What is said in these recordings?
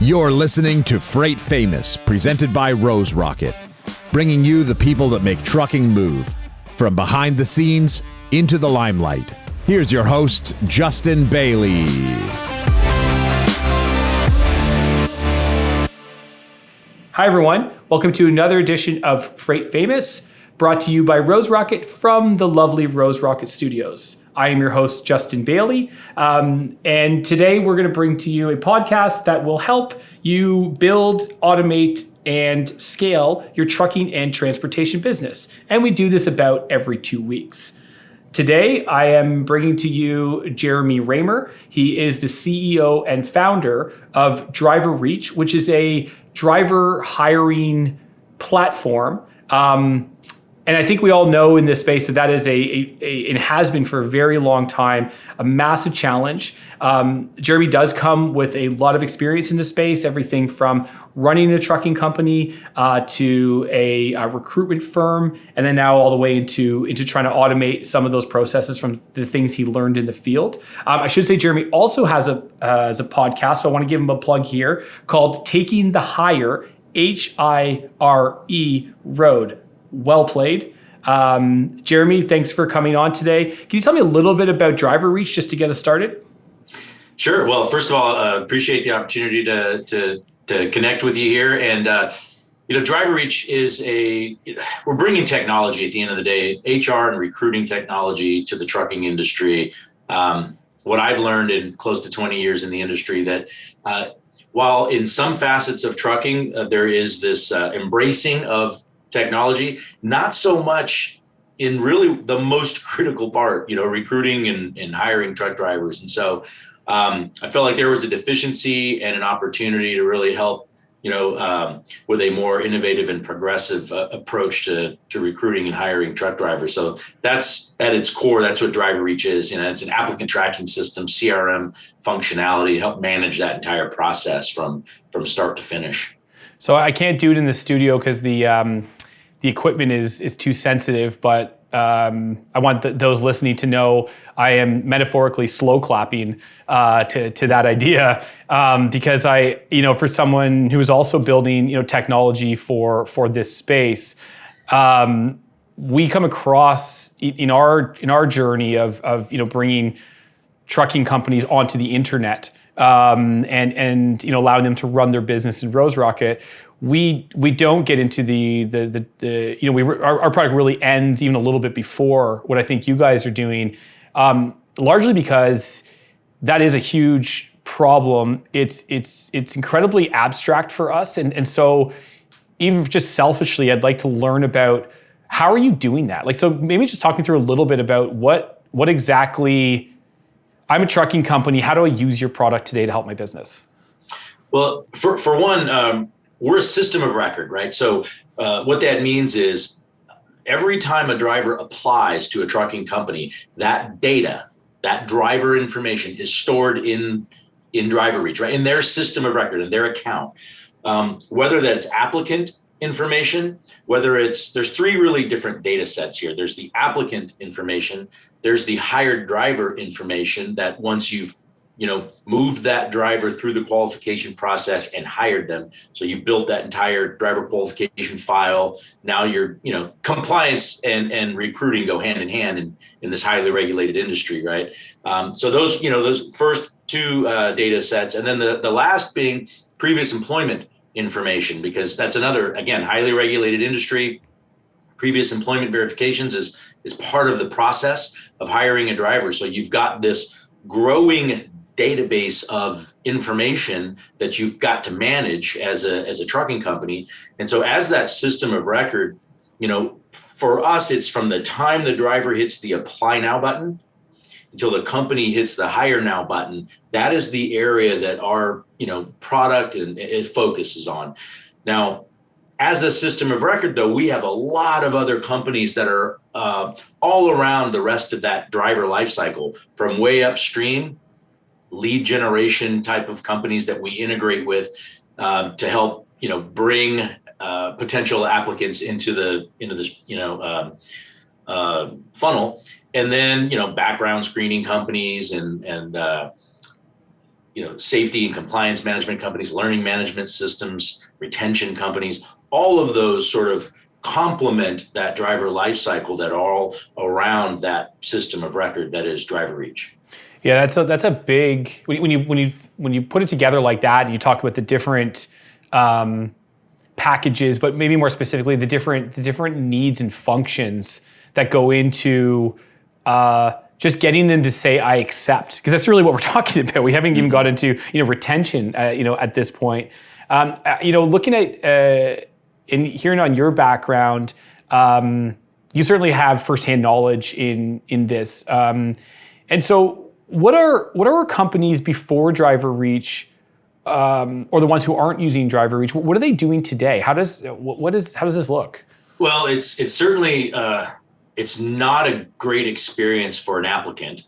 You're listening to Freight Famous, presented by Rose Rocket, bringing you the people that make trucking move. From behind the scenes into the limelight. Here's your host, Justin Bailie. Hi, everyone. Welcome to another edition of Freight Famous, brought to you by Rose Rocket from the lovely Rose Rocket Studios. I am your host, Justin Bailie, and today we're going to bring to you a podcast that will help you build, automate, and scale your trucking and transportation business. And we do this about every 2 weeks. Today, I am bringing to you Jeremy Reymer. He is the CEO and founder of DriverReach, which is a driver hiring platform. And I think we all know in this space that is it has been for a very long time, a massive challenge. Jeremy does come with a lot of experience in this space, everything from running a trucking company to a recruitment firm, and then now all the way into trying to automate some of those processes from the things he learned in the field. I should say Jeremy also has a podcast, so I want to give him a plug here, called Taking the Hire, HIRE Road. Well played. Jeremy, thanks for coming on today. Can you tell me a little bit about DriverReach just to get us started? Sure. Well, first of all, appreciate the opportunity to connect with you here. And, DriverReach is we're bringing technology at the end of the day, HR and recruiting technology to the trucking industry. What I've learned in close to 20 years in the industry that while in some facets of trucking, there is this embracing of technology, not so much in really the most critical part, recruiting and hiring truck drivers. And so I felt like there was a deficiency and an opportunity to really help, with a more innovative and progressive approach to recruiting and hiring truck drivers. So that's at its core, that's what DriverReach is. It's an applicant tracking system, CRM functionality to help manage that entire process from start to finish. So I can't do it in the studio because the equipment is too sensitive, but I want those listening to know I am metaphorically slow clapping to that idea because for someone who is also building technology for this space, we come across in our journey of bringing trucking companies onto the internet and allowing them to run their business in Rose Rocket. We don't get into our product really ends even a little bit before what I think you guys are doing, largely because that is a huge problem. It's incredibly abstract for us, and so even just selfishly, I'd like to learn about how are you doing that. So maybe just talk me through a little bit about what exactly. I'm a trucking company. How do I use your product today to help my business? Well, for one, we're a system of record, right? So what that means is every time a driver applies to a trucking company, that data, that driver information is stored in DriverReach, right? In their system of record, in their account. Whether that's applicant information, there's three really different data sets here. There's the applicant information, there's the hired driver information that once you've moved that driver through the qualification process and hired them. So you built that entire driver qualification file. Now your compliance and recruiting go hand in hand in this highly regulated industry, right? So those first two data sets, and then the last being previous employment information, because that's another, again, highly regulated industry. Previous employment verifications is part of the process of hiring a driver. So you've got this growing database of information that you've got to manage as a trucking company. And so as that system of record, for us, it's from the time the driver hits the apply now button until the company hits the hire now button. That is the area that our product and it focuses on. Now, as a system of record, though, we have a lot of other companies that are all around the rest of that driver lifecycle, from way upstream, lead generation type of companies that we integrate with to help bring potential applicants into this funnel, and then background screening companies and safety and compliance management companies, learning management systems, retention companies, all of those sort of complement that driver life cycle that are all around that system of record that is DriverReach. Yeah, that's a big, when you put it together like that, and you talk about the different packages, but maybe more specifically the different needs and functions that go into just getting them to say I accept, because that's really what we're talking about. We haven't even got into retention at this point. Looking at and hearing on your background, you certainly have firsthand knowledge in this, and so. What are companies before DriverReach, or the ones who aren't using DriverReach? What are they doing today? How does this look? Well, it's certainly it's not a great experience for an applicant.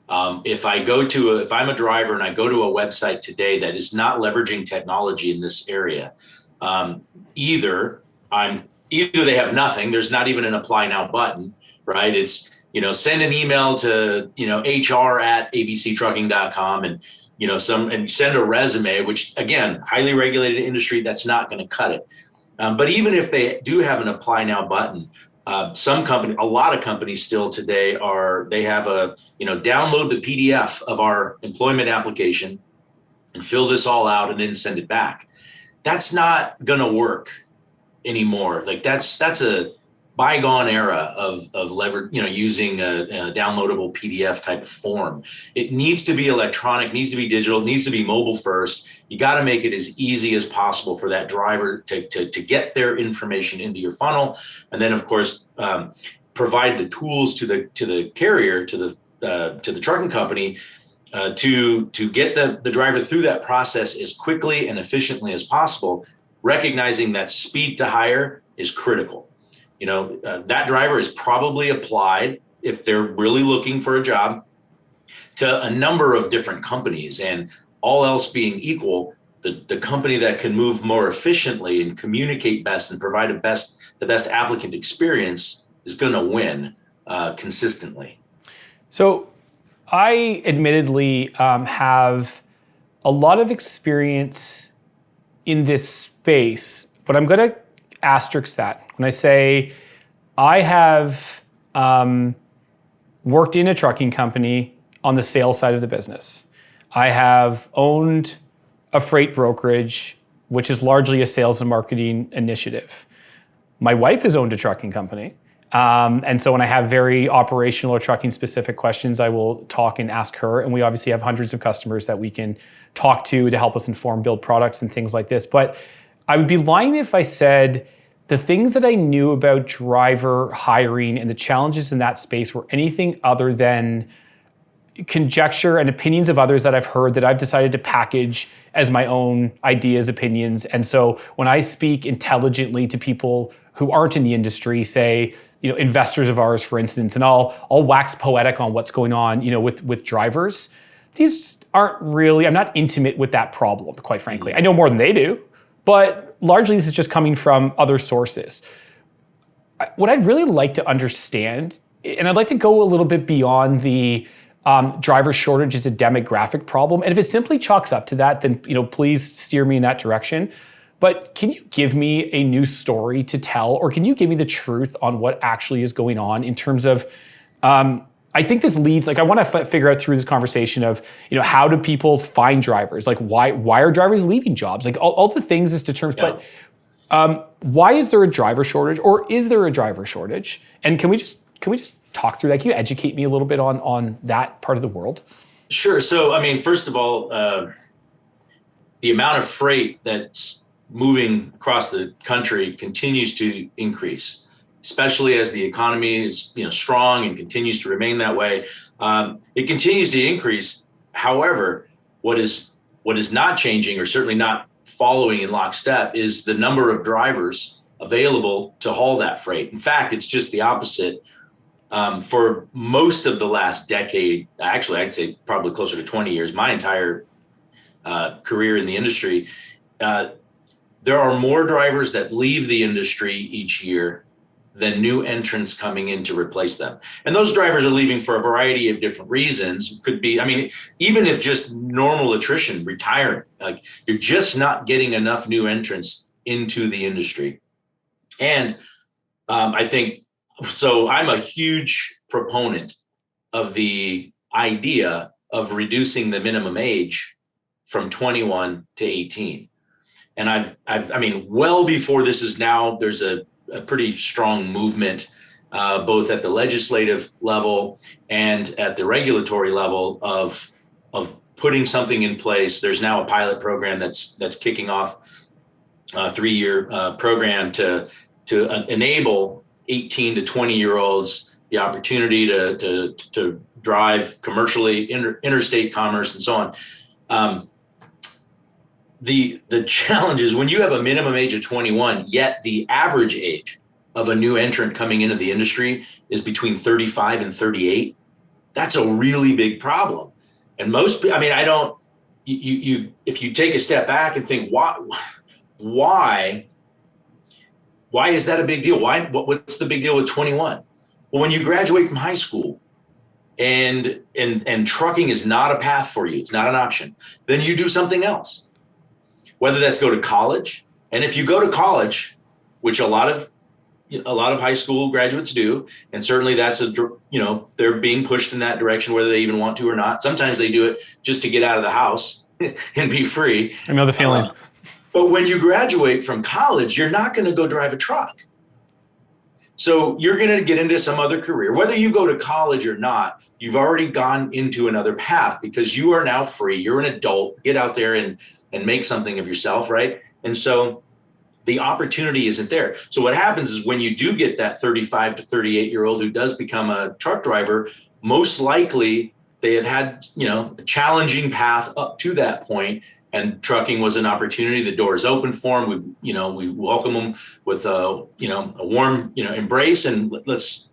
If I'm a driver and I go to a website today that is not leveraging technology in this area, either they have nothing. There's not even an apply now button, right? It's send an email to, hr@abctrucking.com and, and send a resume, which again, highly regulated industry, that's not going to cut it. But even if they do have an apply now button, a lot of companies still today they have download the PDF of our employment application and fill this all out and then send it back. That's not going to work anymore. Like that's a bygone era of using a downloadable PDF type of form. It needs to be electronic, needs to be digital, needs to be mobile first. You got to make it as easy as possible for that driver to get their information into your funnel, and then of course provide the tools to the carrier, to the trucking company, to get the driver through that process as quickly and efficiently as possible, recognizing that speed to hire is critical. That driver is probably applied, if they're really looking for a job, to a number of different companies, and all else being equal, the company that can move more efficiently and communicate best and provide the best applicant experience is going to win consistently. So I admittedly have a lot of experience in this space, but I'm going to asterisk that when I say I have worked in a trucking company on the sales side of the business. I have owned a freight brokerage, which is largely a sales and marketing initiative. My wife has owned a trucking company. And so when I have very operational or trucking specific questions, I will talk and ask her. And we obviously have hundreds of customers that we can talk to help us inform, build products and things like this. But I would be lying if I said the things that I knew about driver hiring and the challenges in that space were anything other than conjecture and opinions of others that I've heard that I've decided to package as my own ideas, opinions. And so when I speak intelligently to people who aren't in the industry, say, investors of ours, for instance, and I'll wax poetic on what's going on, with drivers, these aren't really, I'm not intimate with that problem, quite frankly. I know more than they do, but largely this is just coming from other sources. What I'd really like to understand, and I'd like to go a little bit beyond the driver shortage is a demographic problem. And if it simply chalks up to that, then please steer me in that direction. But can you give me a new story to tell, or can you give me the truth on what actually is going on in terms of, I think this leads, I want to figure out through this conversation of, how do people find drivers? Why are drivers leaving jobs? All the things this determines, yeah. But why is there a driver shortage, or is there a driver shortage? And can we just talk through that? Can you educate me a little bit on that part of the world? Sure. So, first of all, the amount of freight that's moving across the country continues to increase, especially as the economy is strong and continues to remain that way. It continues to increase. However, what is not changing, or certainly not following in lockstep, is the number of drivers available to haul that freight. In fact, it's just the opposite. For most of the last decade, actually, I'd say probably closer to 20 years, my entire career in the industry, there are more drivers that leave the industry each year than new entrants coming in to replace them. And those drivers are leaving for a variety of different reasons. Could be, I mean, even if just normal attrition, retiring, like you're just not getting enough new entrants into the industry. And I think, so I'm a huge proponent of the idea of reducing the minimum age from 21 to 18. And I mean, well before this is now, there's a pretty strong movement, both at the legislative level and at the regulatory level of putting something in place. There's now a pilot program that's kicking off a 3-year program to enable 18 to 20-year-olds the opportunity to drive commercially, interstate commerce, and so on. The challenge is when you have a minimum age of 21, yet the average age of a new entrant coming into the industry is between 35 and 38. That's a really big problem. And most, I mean, if you take a step back and think, why is that a big deal? What's the big deal with 21? Well, when you graduate from high school and trucking is not a path for you, it's not an option, then you do something else. Whether that's go to college, and if you go to college, which a lot of high school graduates do, and certainly that's they're being pushed in that direction, whether they even want to or not. Sometimes they do it just to get out of the house and be free. I know the feeling. But when you graduate from college, you're not going to go drive a truck. So you're going to get into some other career. Whether you go to college or not, you've already gone into another path because you are now free. You're an adult. Get out there and make something of yourself, right? And so the opportunity isn't there. So what happens is when you do get that 35 to 38-year-old who does become a truck driver, most likely they have had, a challenging path up to that point, and trucking was an opportunity. The door is open for them. We welcome them with a warm, embrace, and let's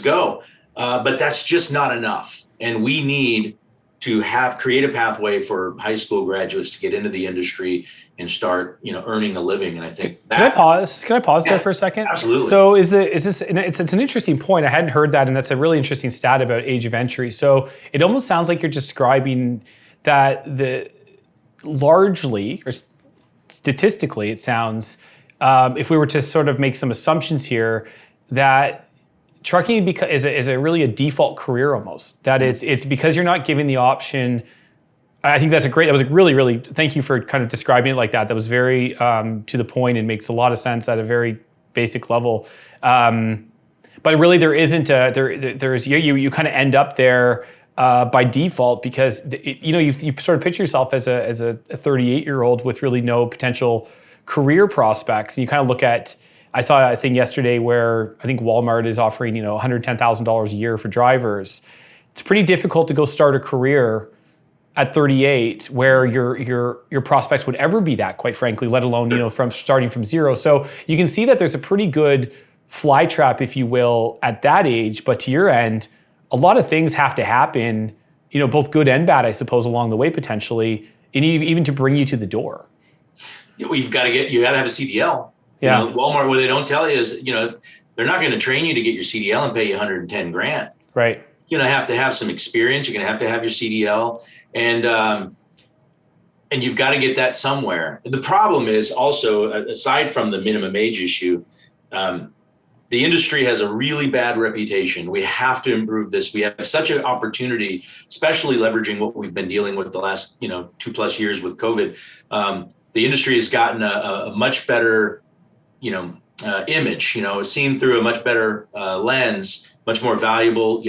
go. But that's just not enough. And we need to create a pathway for high school graduates to get into the industry and start, earning a living. And I think Can I pause there for a second? Absolutely. So is this, and it's an interesting point. I hadn't heard that, and that's a really interesting stat about age of entry. So it almost sounds like you're describing that largely, or statistically, it sounds, if we were to sort of make some assumptions here, that trucking is a really a default career almost. That it's because you're not given the option. I think that was really, really, thank you for kind of describing it like that. That was very to the point and makes a lot of sense at a very basic level. But really there isn't you kind of end up there by default because you sort of picture yourself as a 38-year-old with really no potential career prospects. And you kind of look at, I saw a thing yesterday where I think Walmart is offering, $110,000 a year for drivers. It's pretty difficult to go start a career at 38 where your prospects would ever be that, quite frankly, let alone, from starting from zero. So you can see that there's a pretty good fly trap, if you will, at that age. But to your end, a lot of things have to happen, both good and bad, I suppose, along the way, potentially, and even to bring you to the door. You got to have a CDL. Yeah. Walmart, what they don't tell you is, they're not going to train you to get your CDL and pay you $110,000. Right. You're going to have to have some experience. You're going to have your CDL, and you've got to get that somewhere. The problem is also, aside from the minimum age issue, the industry has a really bad reputation. We have to improve this. We have such an opportunity, especially leveraging what we've been dealing with the last, 2+ years with COVID. The industry has gotten a much better image, seen through a much better lens, much more valuable,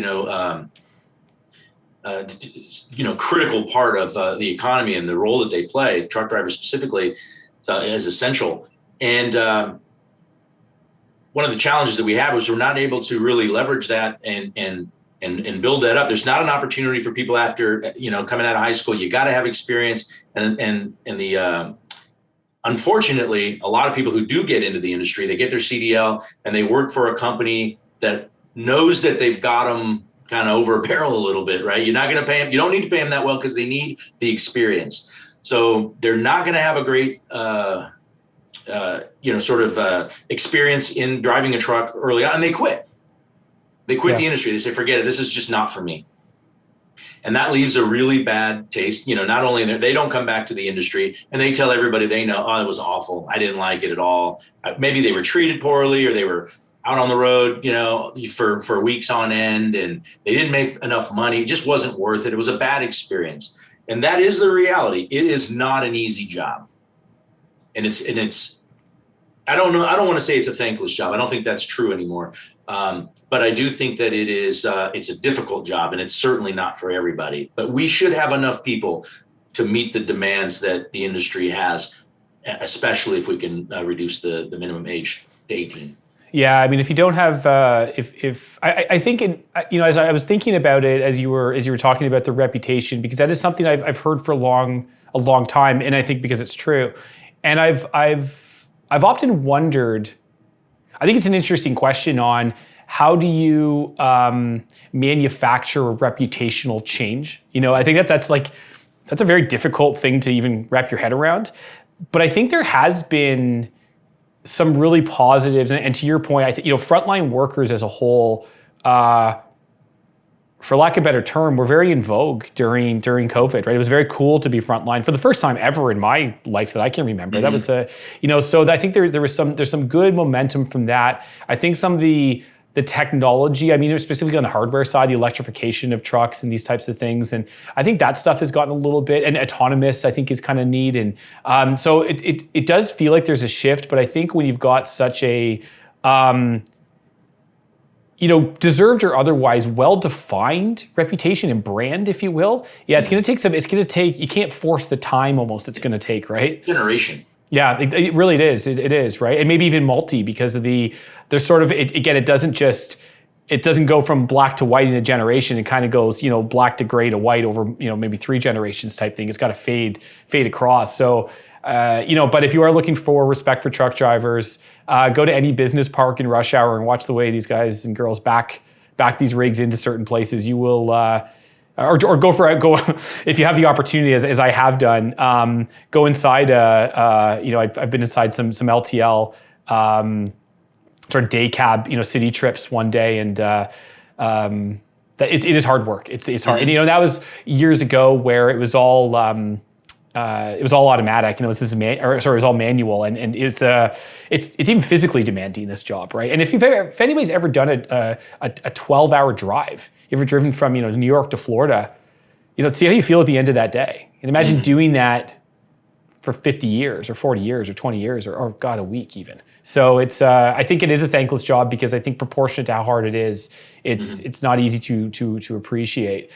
critical part of the economy and the role that they play, truck drivers specifically, is essential. And one of the challenges that we have is we're not able to really leverage that and build that up. There's not an opportunity for people after, coming out of high school. You got to have experience, and the unfortunately, a lot of people who do get into the industry, they get their CDL and they work for a company that knows that they've got them kind of over a barrel a little bit, right? You're not going to pay them. You don't need to pay them that well because they need the experience. So they're not going to have a great experience in driving a truck early on, and they quit. They quit Yeah. the industry. They say, forget it. This is just not for me. And that leaves a really bad taste. Not only they don't come back to the industry, and they tell everybody they know, oh, it was awful. I didn't like it at all. Maybe they were treated poorly, or they were out on the road, for weeks on end, and they didn't make enough money. It just wasn't worth it. It was a bad experience. And that is the reality. It is not an easy job. And it's, I don't know. I don't want to say it's a thankless job. I don't think that's true anymore. But I do think that it's a difficult job, and it's certainly not for everybody. But we should have enough people to meet the demands that the industry has, especially if we can reduce the minimum age to 18. Yeah, I mean, if you don't have, I think, as I was thinking about it, as you were talking about the reputation, because that is something I've heard for a long time, and I think because it's true, and I've often wondered. I think it's an interesting question on how do you manufacture a reputational change. I think that's a very difficult thing to even wrap your head around. But I think there has been some really positives, and to your point, I think frontline workers as a whole, for lack of a better term, were very in vogue during COVID. Right, it was very cool to be frontline for the first time ever in my life that I can remember. Mm-hmm. That was so I think there's some good momentum from that. I think some of the technology, I mean, specifically on the hardware side, the electrification of trucks and these types of things. And I think that stuff has gotten a little bit, and autonomous, I think, is kind of neat. And so it does feel like there's a shift, but I think when you've got such a, deserved or otherwise well-defined reputation and brand, if you will, it's going to take, you can't force the time almost it's going to take, right? Generation. Yeah, it really is. It is, right? And maybe even multi, because of there's sort of, it doesn't go from black to white in a generation. It kind of goes, black to gray to white over, maybe 3 generations type thing. It's got to fade across. So, but if you are looking for respect for truck drivers, go to any business park in rush hour and watch the way these guys and girls back these rigs into certain places. You will, or go if you have the opportunity, as I have done, go inside. I've been inside some LTL sort of day cab, city trips one day, and it is hard work. It's hard, Mm-hmm. and that was years ago where it was all automatic. It was all manual, and it's even physically demanding, this job, right? And if anybody's ever done a 12-hour drive, you ever driven from New York to Florida, see how you feel at the end of that day. And imagine doing that for 50 years or 40 years or 20 years or God, a week even. So it's I think it is a thankless job, because I think proportionate to how hard it is, it's not easy to appreciate.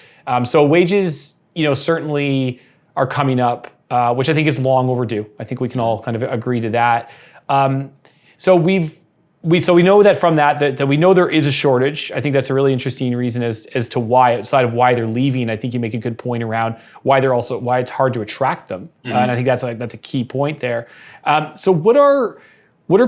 So wages, certainly are coming up, which I think is long overdue. I think we can all kind of agree to that. So we know that from that we know there is a shortage. I think that's a really interesting reason as to why, outside of why they're leaving. I think you make a good point around why it's hard to attract them, and I think that's a key point there. So what are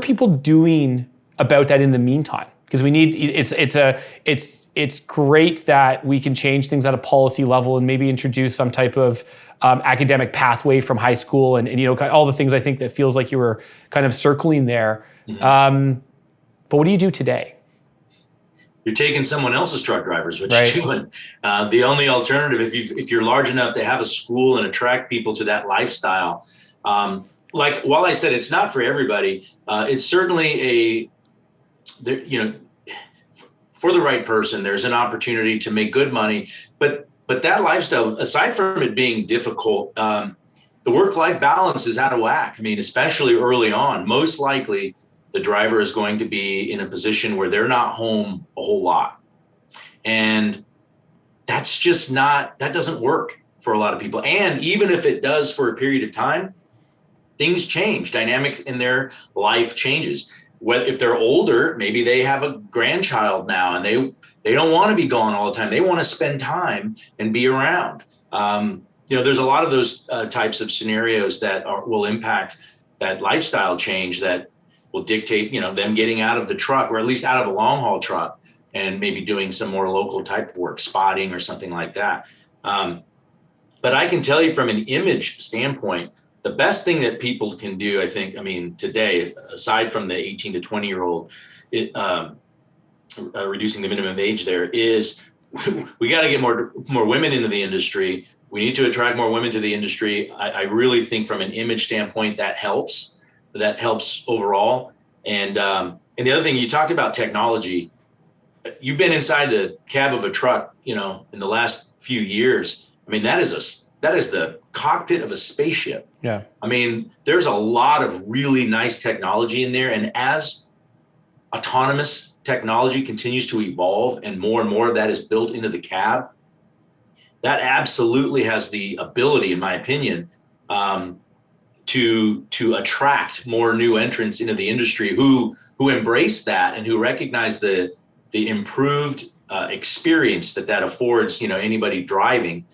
people doing about that in the meantime? Because we need, it's great that we can change things at a policy level and maybe introduce some type of academic pathway from high school, and all the things I think that feels like you were kind of circling there. But what do you do today? You're taking someone else's truck drivers, what Right. you're doing. The only alternative, if you're large enough to have a school and attract people to that lifestyle, while I said it's not for everybody, it's certainly for the right person, there's an opportunity to make good money. But that lifestyle, aside from it being difficult, the work-life balance is out of whack. I mean, especially early on, most likely the driver is going to be in a position where they're not home a whole lot. And that doesn't work for a lot of people. And even if it does for a period of time, things change. Dynamics in their life changes. If they're older, maybe they have a grandchild now, and they don't want to be gone all the time. They want to spend time and be around. There's a lot of those types of scenarios that will impact that lifestyle change, that will dictate, them getting out of the truck, or at least out of a long haul truck, and maybe doing some more local type of work, spotting or something like that. But I can tell you from an image standpoint, the best thing that people can do, I think, today, aside from the 18 to 20-year-old, reducing the minimum age there, is we got to get more women into the industry. We need to attract more women to the industry. I really think from an image standpoint, that helps overall. And the other thing, you talked about technology. You've been inside the cab of a truck, in the last few years. That is the cockpit of a spaceship. Yeah. There's a lot of really nice technology in there. And as autonomous technology continues to evolve and more of that is built into the cab, that absolutely has the ability, in my opinion, to attract more new entrants into the industry who embrace that and who recognize the improved experience that affords, anybody driving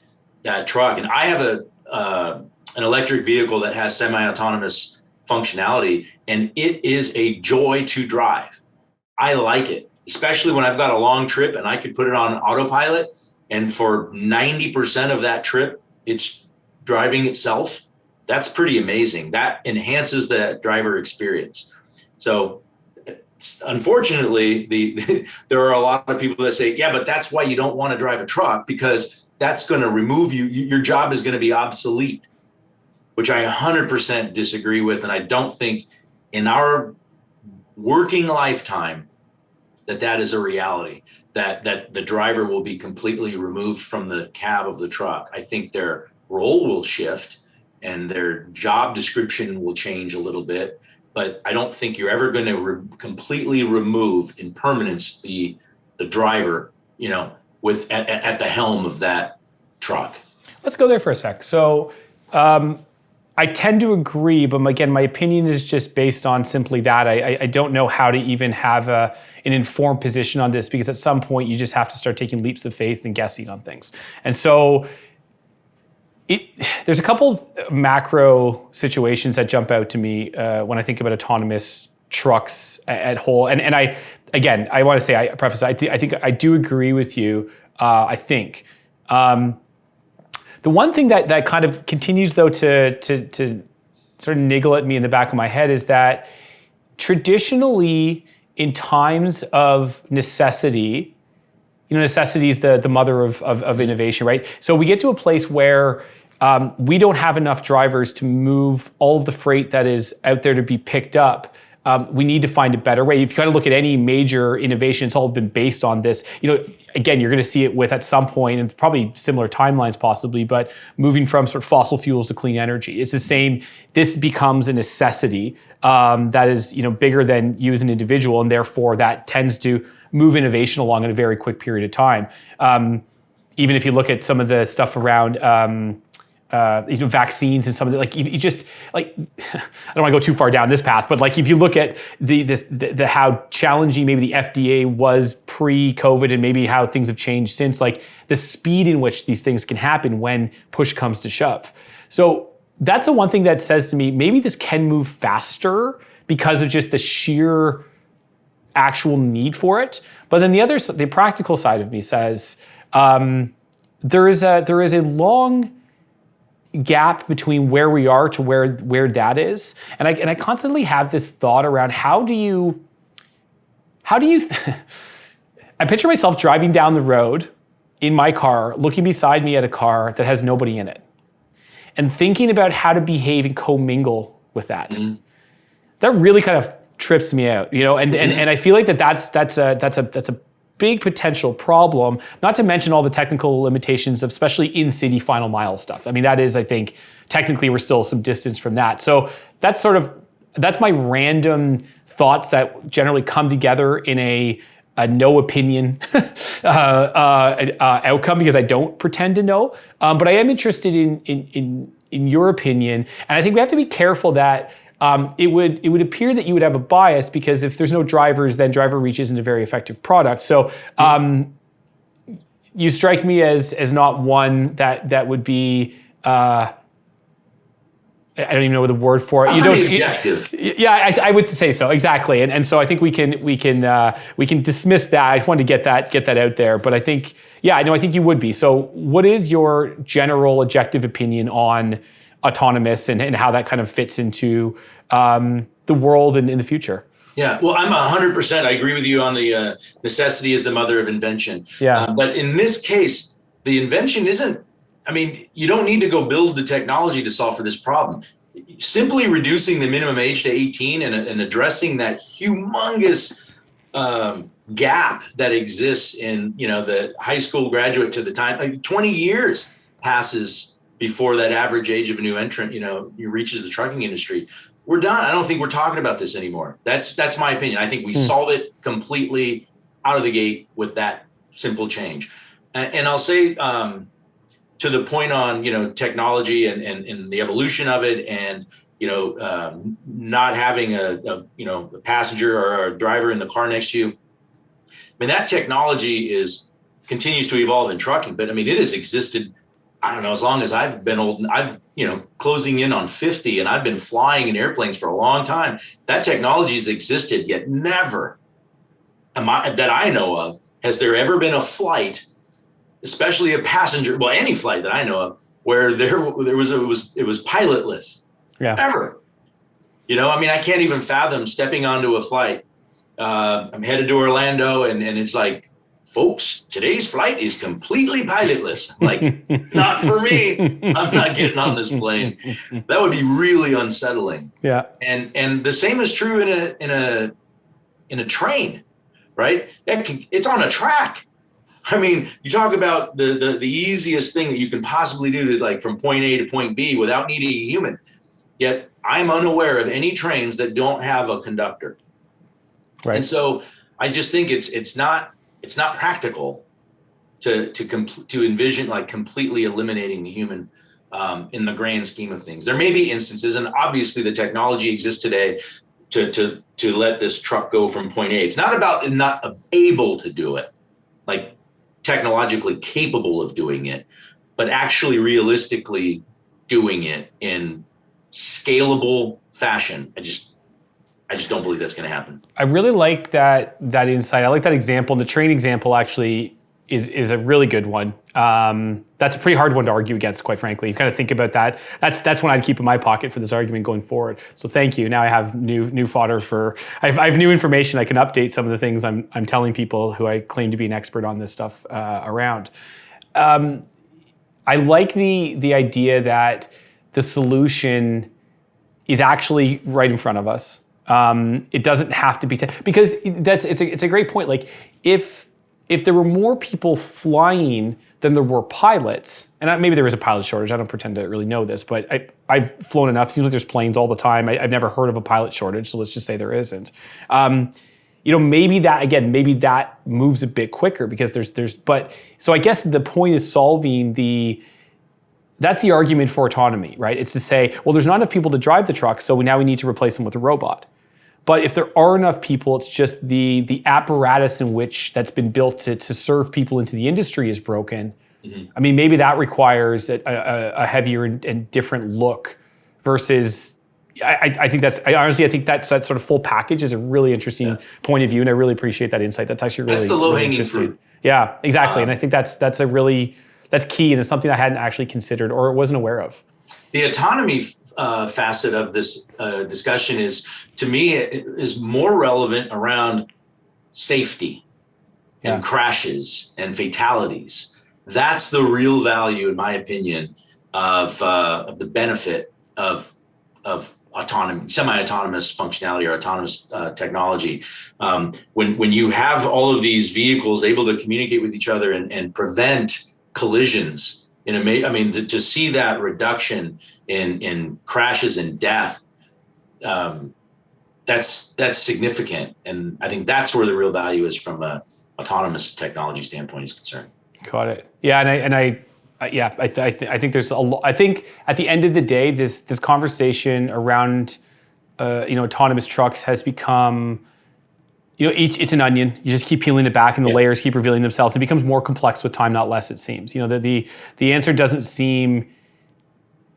that truck. And I have an electric vehicle that has semi-autonomous functionality, and it is a joy to drive. I like it, especially when I've got a long trip and I could put it on autopilot, and for 90% of that trip, it's driving itself. That's pretty amazing. That enhances the driver experience. So unfortunately, there are a lot of people that say, yeah, but that's why you don't want to drive a truck, because that's going to remove you. Your job is going to be obsolete, which I 100% disagree with. And I don't think in our working lifetime that is a reality, that the driver will be completely removed from the cab of the truck. I think their role will shift and their job description will change a little bit, but I don't think you're ever going to completely remove in permanence the driver, at the helm of that truck. Let's go there for a sec. So I tend to agree, but again, my opinion is just based on simply that. I don't know how to even have an informed position on this, because at some point you just have to start taking leaps of faith and guessing on things. And so there's a couple macro situations that jump out to me when I think about autonomous trucks at whole. And I want to say, I preface, I think I do agree with you. I think the one thing that kind of continues though to sort of niggle at me in the back of my head is that traditionally in times of necessity, necessity is the mother of innovation, right? So we get to a place where we don't have enough drivers to move all of the freight that is out there to be picked up. We need to find a better way. If you kind of look at any major innovation, it's all been based on this. Again, you're going to see it with at some point, and probably similar timelines possibly, but moving from sort of fossil fuels to clean energy. It's the same. This becomes a necessity that is bigger than you as an individual, and therefore that tends to move innovation along in a very quick period of time. Even if you look at some of the stuff around vaccines and some of the, you just I don't want to go too far down this path, but if you look at the how challenging maybe the FDA was pre-COVID and maybe how things have changed since, the speed in which these things can happen when push comes to shove. So that's the one thing that says to me, maybe this can move faster because of just the sheer actual need for it. But then the practical side of me says there is a long gap between where we are to where that is, and I constantly have this thought around how do you I picture myself driving down the road in my car, looking beside me at a car that has nobody in it, and thinking about how to behave and commingle with that. Mm-hmm. That really kind of trips me out, and I feel like that's a big potential problem, not to mention all the technical limitations of especially in-city final mile stuff. That is, I think, technically we're still some distance from that. So that's my random thoughts that generally come together in a no opinion outcome, because I don't pretend to know. But I am interested in your opinion. And I think we have to be careful that it would appear that you would have a bias, because if there's no drivers, then DriverReach isn't a very effective product. So you strike me as not one that would be I don't even know the word for it. I would say so, exactly. And so I think we can dismiss that. I just wanted to get that out there. But I think, I think you would be. So what is your general objective opinion on autonomous and how that kind of fits into the world and in the future. Yeah, well, I'm 100%. I agree with you on the necessity is the mother of invention. Yeah. But in this case, the invention isn't, I mean, you don't need to go build the technology to solve for this problem. Simply reducing the minimum age to 18 and addressing that humongous gap that exists in, the high school graduate to the time, like 20 years passes before that average age of a new entrant, reaches the trucking industry. We're done. I don't think we're talking about this anymore. That's my opinion. I think we solve it completely out of the gate with that simple change. And I'll say to the point on, technology and the evolution of it and, not having a passenger or a driver in the car next to you. I mean, that technology continues to evolve in trucking, but I mean, it has existed, I don't know, as long as I've been old. I've, closing in on 50, and I've been flying in airplanes for a long time. That technology has existed, yet never that I know of has there ever been a flight, especially a passenger, well, any flight that I know of, where it was pilotless. Yeah. Ever. I mean, I can't even fathom stepping onto a flight. I'm headed to Orlando, and it's like, folks, today's flight is completely pilotless. I'm like, not for me. I'm not getting on this plane. That would be really unsettling. Yeah. And the same is true in a train, right? It's on a track. I mean, you talk about the easiest thing that you can possibly do to, like, from point A to point B without needing a human. Yet I'm unaware of any trains that don't have a conductor. Right. And so I just think it's not practical to envision like completely eliminating the human in the grand scheme of things. There may be instances, and obviously the technology exists today to let this truck go from point A. It's not about not able to do it, like technologically capable of doing it, but actually realistically doing it in scalable fashion. I just don't believe that's going to happen. I really like that insight. I like that example. The train example actually is a really good one. That's a pretty hard one to argue against, quite frankly. You kind of think about that. That's one I'd keep in my pocket for this argument going forward. So thank you. Now I have new fodder for. I have new information. I can update some of the things I'm telling people who I claim to be an expert on this stuff around. I like the idea that the solution is actually right in front of us. It doesn't have to be because it's a great point. Like if there were more people flying than there were pilots, and maybe there is a pilot shortage. I don't pretend to really know this, but I've flown enough. It seems like there's planes all the time. I've never heard of a pilot shortage, so let's just say there isn't. Maybe that moves a bit quicker because but so I guess the point is solving that's the argument for autonomy, right? It's to say, well, there's not enough people to drive the truck, so now we need to replace them with a robot. But if there are enough people, it's just the apparatus in which that's been built to serve people into the industry is broken. Mm-hmm. I mean, maybe that requires a heavier and different look versus. I think that sort of full package is a really interesting point of view, and I really appreciate that insight. That's actually really, that's the low-hanging really interesting. fruit. Yeah, exactly, and I think that's key, and it's something I hadn't actually considered or wasn't aware of. The autonomy facet of this discussion to me, is more relevant around safety and crashes and fatalities. That's the real value, in my opinion, of the benefit of autonomy, semi-autonomous functionality or autonomous technology. When you have all of these vehicles able to communicate with each other and prevent collisions, to see that reduction in crashes and death, that's significant, and I think that's where the real value is from a autonomous technology standpoint is concerned. Got it. Yeah, I think there's a lot. I think at the end of the day, this conversation around autonomous trucks has become. It's an onion. You just keep peeling it back, and the layers keep revealing themselves. It becomes more complex with time, not less. It seems. The answer doesn't seem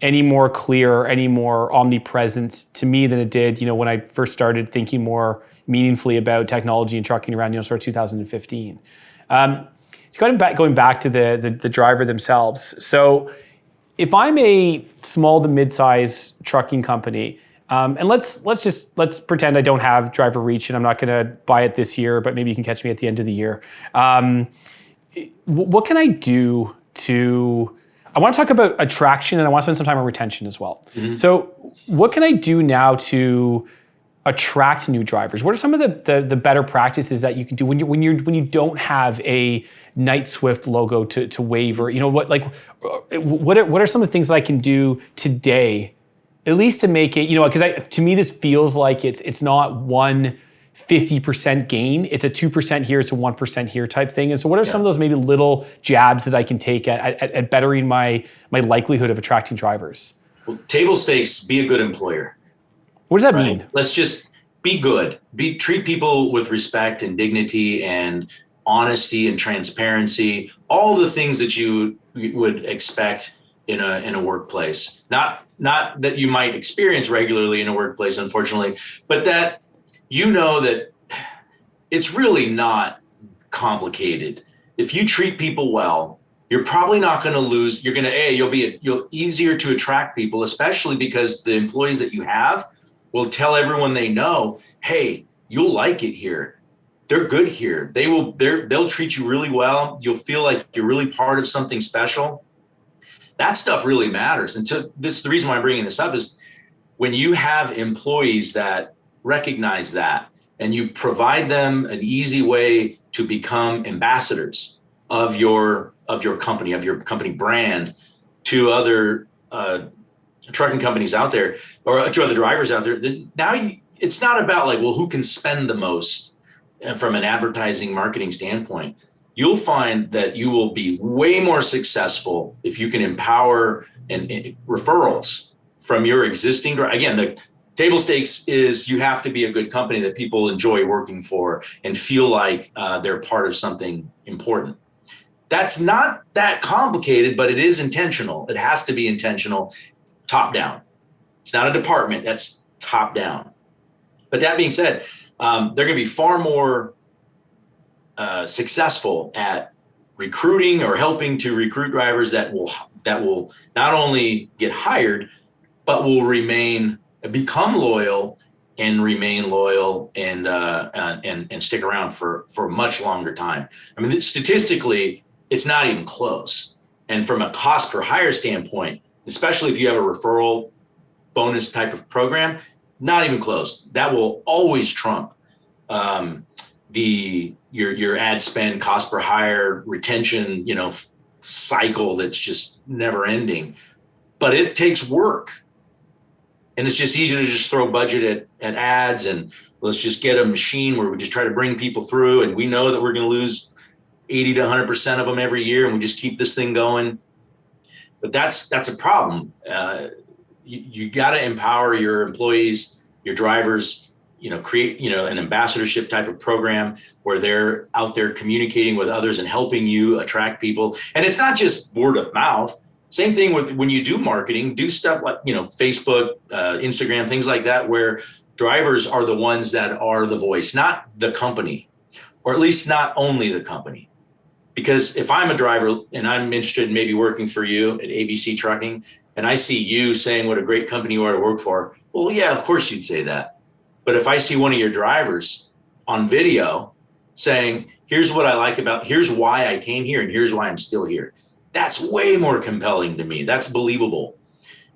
any more clear or any more omnipresent to me than it did, when I first started thinking more meaningfully about technology and trucking around, sort of 2015. Going back to the driver themselves. So if I'm a small to mid-size trucking company, and let's pretend I don't have DriverReach and I'm not going to buy it this year, but maybe you can catch me at the end of the year. What can I do to? I want to talk about attraction, and I want to spend some time on retention as well. Mm-hmm. So, what can I do now to attract new drivers? What are some of the better practices that you can do when you don't have a Knight Swift logo to wave, or what are some of the things that I can do today, at least to make it, because to me this feels like it's not 50% gain, it's a 2% here, it's a 1% here type thing. And so what are some of those maybe little jabs that I can take at bettering my likelihood of attracting drivers? Well, table stakes, be a good employer. What does that mean? Let's just be good. Treat people with respect and dignity and honesty and transparency, all the things that you would expect in a workplace. Not that you might experience regularly in a workplace, unfortunately, but that that it's really not complicated. If you treat people well, you're probably not going to lose. You'll easier to attract people, especially because the employees that you have will tell everyone they know, hey, you'll like it here. They're good here. They'll treat you really well. You'll feel like you're really part of something special. That stuff really matters. And so the reason why I'm bringing this up is when you have employees that recognize that and you provide them an easy way to become ambassadors of your company brand to other trucking companies out there or to other drivers out there, then now it's not about who can spend the most from an advertising marketing standpoint. You'll find that you will be way more successful if you can empower and referrals from your existing. Again, the table stakes is you have to be a good company that people enjoy working for and feel like they're part of something important. That's not that complicated, but it is intentional. It has to be intentional, top down. It's not a department, that's top down. But that being said, they're going to be far more successful at recruiting or helping to recruit drivers that will not only get hired, but will become loyal and remain loyal and stick around for a much longer time. I mean, statistically, it's not even close. And from a cost per hire standpoint, especially if you have a referral bonus type of program, not even close. That will always trump your ad spend, cost per hire, retention, cycle that's just never ending. But it takes work. And it's just easy to just throw budget at ads and let's just get a machine where we just try to bring people through. And we know that we're going to lose 80 to 100% of them every year. And we just keep this thing going. But that's a problem. You got to empower your employees, your drivers, create, an ambassadorship type of program where they're out there communicating with others and helping you attract people. And it's not just word of mouth. Same thing with when you do marketing, do stuff like, Facebook, Instagram, things like that, where drivers are the ones that are the voice, not the company, or at least not only the company. Because if I'm a driver and I'm interested in maybe working for you at ABC Trucking, and I see you saying what a great company you are to work for, well, yeah, of course you'd say that. But if I see one of your drivers on video saying, here's what I like here's why I came here and here's why I'm still here, that's way more compelling to me. That's believable.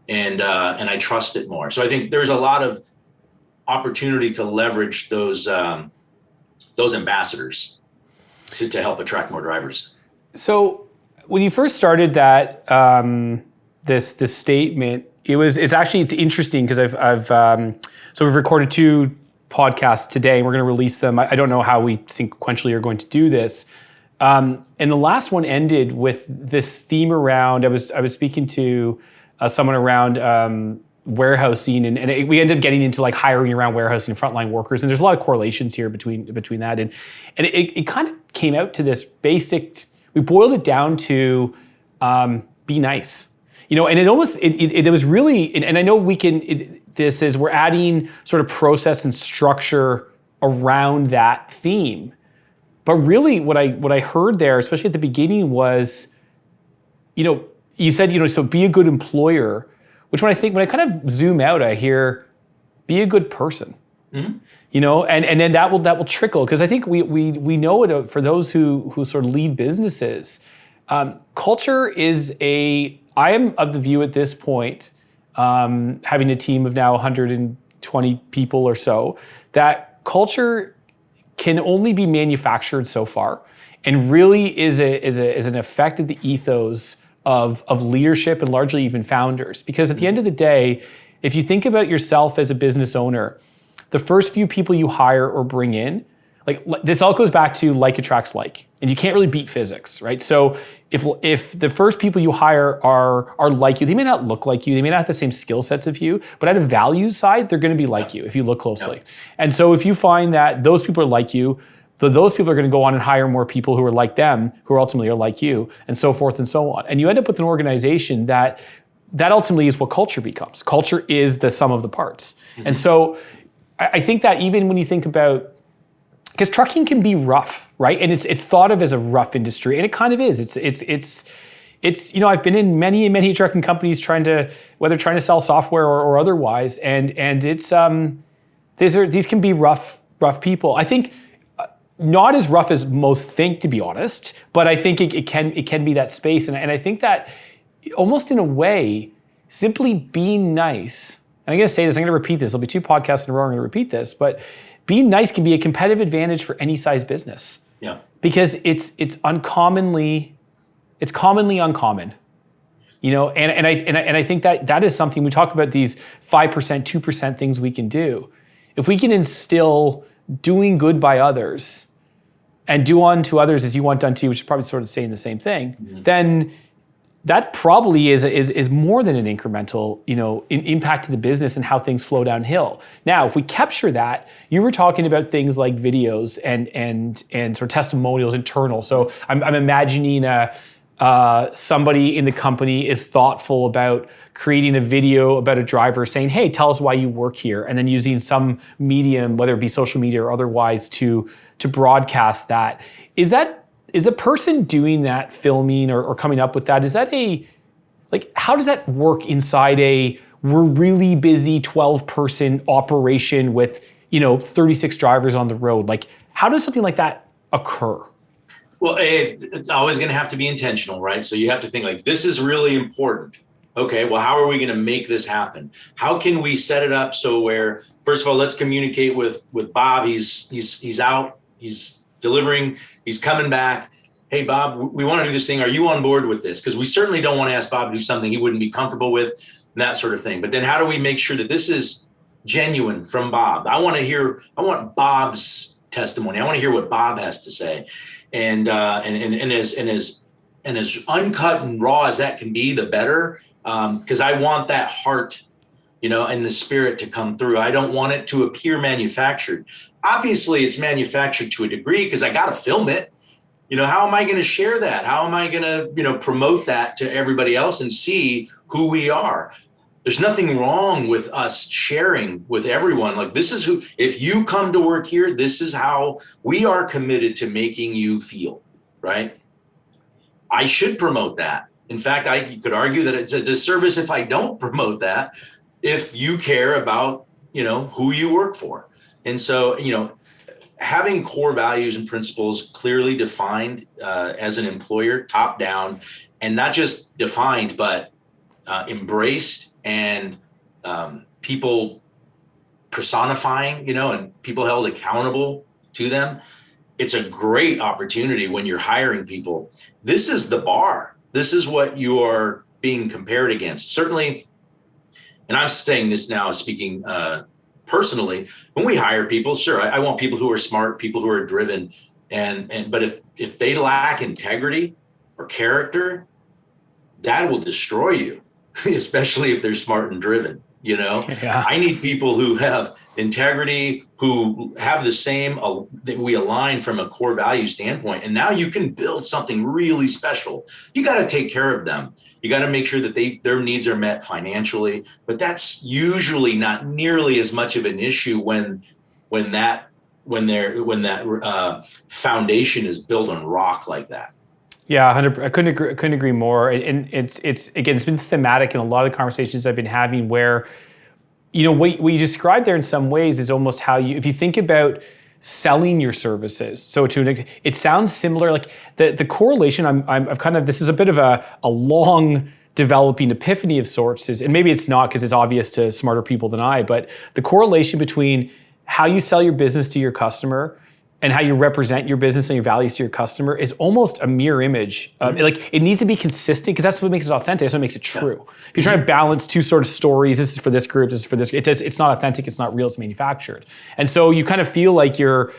And I trust it more. So I think there's a lot of opportunity to leverage those ambassadors to help attract more drivers. So when you first started that, this statement, it's interesting because so we've recorded 2 podcasts today and we're going to release them. I don't know how we sequentially are going to do this. And the last one ended with this theme around, I was speaking to someone around warehousing and we ended up getting into hiring around warehousing and frontline workers. And there's a lot of correlations here between that. And it kind of came out to this basic, we boiled it down to be nice. And it was really, and I know we're adding sort of process and structure around that theme. But really what I heard there, especially at the beginning, was, you said, so be a good employer, which when I kind of zoom out, I hear be a good person. Mm-hmm. And then that will trickle, because I think we know it for those who sort of lead businesses. Culture is I am of the view at this point, having a team of now 120 people or so, that culture can only be manufactured so far, and really is an effect of the ethos of leadership and largely even founders. Because at the end of the day, if you think about yourself as a business owner, the first few people you hire or bring in, like this all goes back to like attracts like, and you can't really beat physics, right? So if the first people you hire are like you, they may not look like you, they may not have the same skill sets of you, but at a values side, they're going to be like you if you look closely. And so if you find that those people are like you, those people are going to go on and hire more people who are like them, who ultimately are like you, and so forth and so on. And you end up with an organization that ultimately is what culture becomes. Culture is the sum of the parts. Mm-hmm. And so I think that even when you think about, because trucking can be rough, right? And it's thought of as a rough industry, and it kind of is. It's I've been in many trucking companies trying to sell software or otherwise, and it's these can be rough people. I think not as rough as most think, to be honest, but I think it can be that space, and I think that almost in a way, simply being nice. And I'm going to say this, I'm going to repeat this. There'll be 2 podcasts in a row I'm going to repeat this, but being nice can be a competitive advantage for any size business. Yeah. Because it's commonly uncommon. And I think that is something we talk about, these 5%, 2% things we can do. If we can instill doing good by others and do unto others as you want done to you, which is probably sort of saying the same thing, mm-hmm. then that probably is more than an incremental, impact to the business and how things flow downhill. Now, if we capture that, you were talking about things like videos and sort of testimonials internal. So I'm imagining somebody in the company is thoughtful about creating a video about a driver saying, hey, tell us why you work here, and then using some medium, whether it be social media or otherwise, to broadcast that. Is a person doing that, filming or coming up with that, is that how does that work inside we're really busy 12-person operation with, 36 drivers on the road? Like, how does something like that occur? Well, it's always going to have to be intentional, right? So you have to think this is really important. Okay, well, how are we going to make this happen? How can we set it up so where, first of all, let's communicate with Bob. He's out, he's delivering, he's coming back. Hey, Bob, we want to do this thing. Are you on board with this? Because we certainly don't want to ask Bob to do something he wouldn't be comfortable with, and that sort of thing. But then how do we make sure that this is genuine from Bob? I want Bob's testimony. I want to hear what Bob has to say. And as uncut and raw as that can be, the better. Because I want that heart, and the spirit to come through. I don't want it to appear manufactured. Obviously, it's manufactured to a degree because I got to film it. How am I going to share that? How am I going to, promote that to everybody else and see who we are? There's nothing wrong with us sharing with everyone. This is who, if you come to work here, this is how we are committed to making you feel, right? I should promote that. In fact, you could argue that it's a disservice if I don't promote that, if you care about, who you work for. And so, having core values and principles clearly defined as an employer, top down, and not just defined, but embraced, and people personifying, and people held accountable to them. It's a great opportunity when you're hiring people. This is the bar. This is what you are being compared against. Certainly, and I'm saying this now speaking personally, when we hire people, sure, I want people who are smart, people who are driven, but if they lack integrity or character, that will destroy you, especially if they're smart and driven. Yeah. I need people who have integrity, who have the same, that we align from a core value standpoint. And now you can build something really special. You got to take care of them. You got to make sure that their needs are met financially, but that's usually not nearly as much of an issue when that foundation is built on rock like that. Yeah, 100. I couldn't agree more. And it's again, it's been thematic in a lot of the conversations I've been having where, what you described there in some ways is almost how if you think about selling your services. So it sounds similar. Like the correlation. I've kind of, this is a bit of a long developing epiphany of sorts is, and maybe it's not because it's obvious to smarter people than I, but the correlation between how you sell your business to your customer and how you represent your business and your values to your customer is almost a mirror image. Like it needs to be consistent because that's what makes it authentic. That's what makes it true. If you're trying to balance two sort of stories, this is for this group, this is for this, it's not authentic, it's not real, it's manufactured. And so you kind of feel like you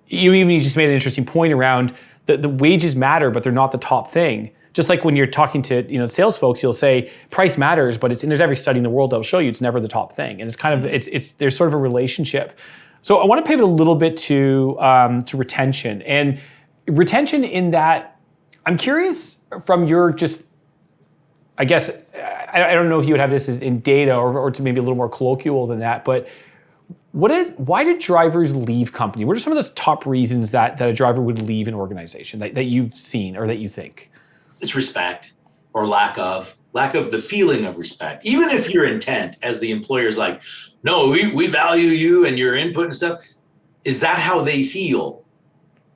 just made an interesting point around the wages matter, but they're not the top thing. Just like when you're talking to sales folks, you'll say price matters, but and there's every study in the world that'll show you it's never the top thing. And it's kind of there's sort of a relationship. So I want to pivot a little bit to retention and retention in that I'm curious from your I guess I don't know if you would have this in data or to maybe a little more colloquial than that, but why did drivers leave company? What are some of those top reasons that a driver would leave an organization that you've seen or that you think? It's respect or lack of the feeling of respect. Even if your intent as the employer is like, no, we value you and your input and stuff. Is that how they feel?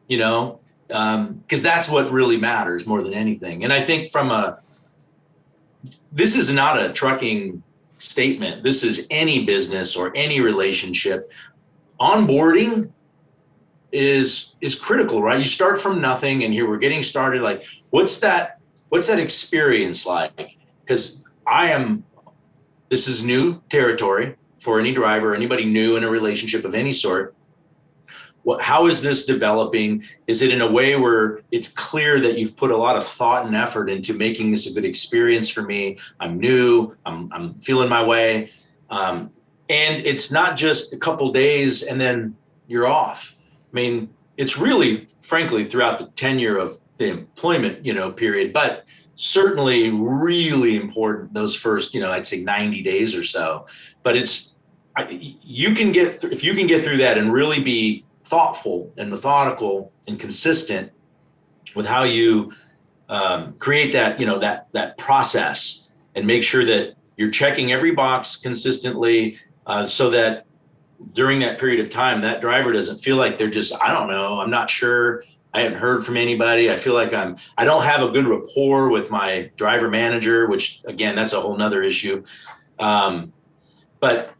Because that's what really matters more than anything. And I think this is not a trucking statement. This is any business or any relationship. Onboarding is critical, right? You start from nothing and here we're getting started. Like, what's that experience like? Because this is new territory for any driver, anybody new in a relationship of any sort. How is this developing? Is it in a way where it's clear that you've put a lot of thought and effort into making this a good experience for me? I'm new, I'm feeling my way. And it's not just a couple days and then you're off. I mean, it's really, frankly, throughout the tenure of the employment, period, but certainly really important those first, I'd say 90 days or so. But if you can get through that and really be thoughtful and methodical and consistent with how you create that, that process and make sure that you're checking every box consistently so that during that period of time, that driver doesn't feel like they're just, I don't know, I'm not sure, I haven't heard from anybody. I feel like I don't have a good rapport with my driver manager, which again, that's a whole nother issue. But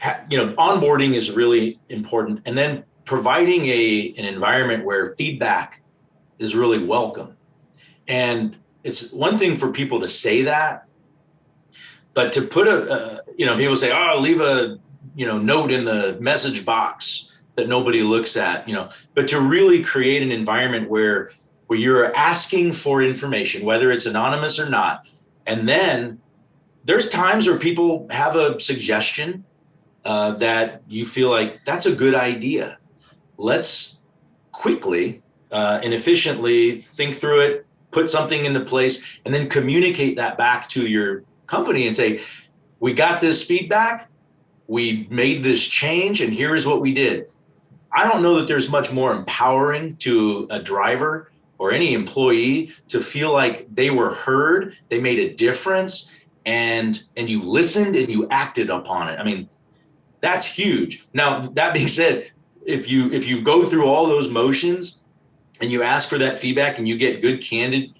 onboarding is really important. And then providing an environment where feedback is really welcome. And it's one thing for people to say that, but to put people say, oh, leave a, note in the message box that nobody looks at, but to really create an environment where you're asking for information, whether it's anonymous or not. And then there's times where people have a suggestion that you feel like that's a good idea. Let's quickly and efficiently think through it, put something into place, and then communicate that back to your company and say, we got this feedback, we made this change, and here is what we did. I don't know that there's much more empowering to a driver or any employee to feel like they were heard, they made a difference, and you listened and you acted upon it. I mean, that's huge. Now, that being said, if you go through all those motions and you ask for that feedback and you get good, candid,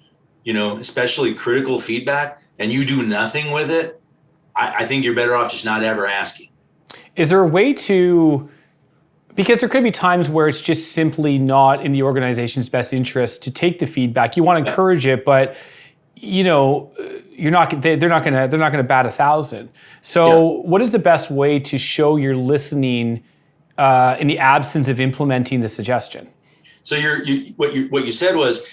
especially critical feedback, and you do nothing with it, I think you're better off just not ever asking. Is there a way to, because there could be times where it's just simply not in the organization's best interest to take the feedback. You want to encourage it, but they're not going to bat 1,000. So what is the best way to show you're listening in the absence of implementing the suggestion? So what you said was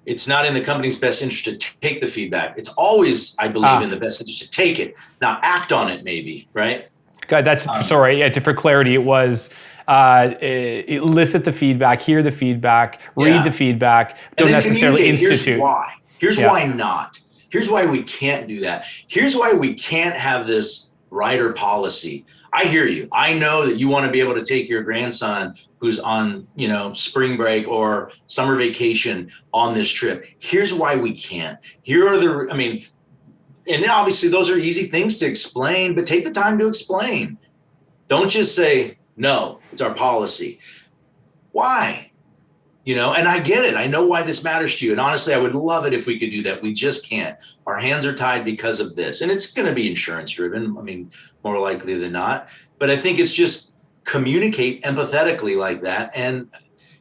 it's not in the company's best interest to take the feedback. It's always, I believe, in the best interest to take it. Now act on it, maybe, right? God, that's sorry. Yeah, for clarity, it was elicit the feedback, hear the feedback, read the feedback. Don't necessarily institute. Here's why not. Here's why we can't do that. Here's why we can't have this rider policy. I hear you. I know that you want to be able to take your grandson who's on, spring break or summer vacation on this trip. Here's why we can't. And obviously those are easy things to explain, but take the time to explain. Don't just say, no, it's our policy. Why? And I get it. I know why this matters to you. And honestly, I would love it if we could do that. We just can't. Our hands are tied because of this. And it's going to be insurance driven. More likely than not. But I think it's just communicate empathetically like that. And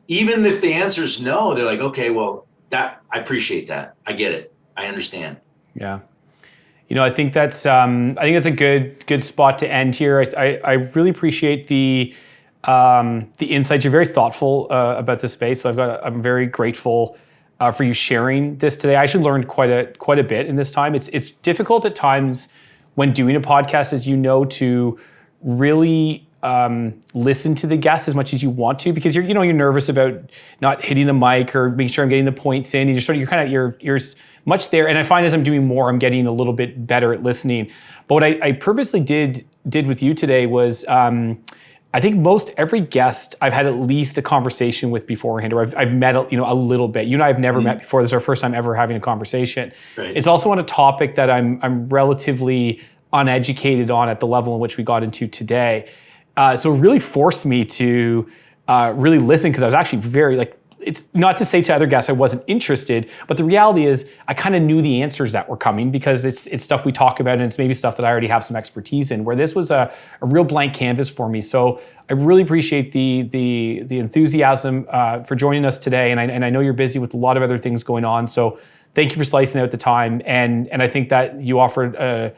even if the answer is no, they're like, okay, well, I appreciate that. I get it. I understand. Yeah. I think that's a good spot to end here. I really appreciate the insights. You're very thoughtful about this space. So I'm very grateful for you sharing this today. I actually learned quite a bit in this time. It's difficult at times when doing a podcast, as to really listen to the guests as much as you want to, because you're nervous about not hitting the mic or making sure I'm getting the points in. You're much there. And I find as I'm doing more, I'm getting a little bit better at listening. But what I purposely did with you today was, I think most every guest I've had at least a conversation with beforehand, or I've met a little bit. You and I have never met before. This is our first time ever having a conversation. Right. It's also on a topic that I'm relatively uneducated on at the level in which we got into today. So it really forced me to really listen, because I was actually very it's not to say to other guests I wasn't interested, but the reality is I kind of knew the answers that were coming, because it's stuff we talk about, and it's maybe stuff that I already have some expertise in, where this was a real blank canvas for me. So I really appreciate the enthusiasm for joining us today. And I know you're busy with a lot of other things going on. So thank you for slicing out the time. And I think that you offered a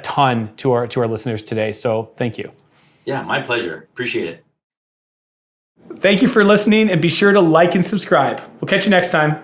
ton to our listeners today. So thank you. Yeah, my pleasure. Appreciate it. Thank you for listening, and be sure to like and subscribe. We'll catch you next time.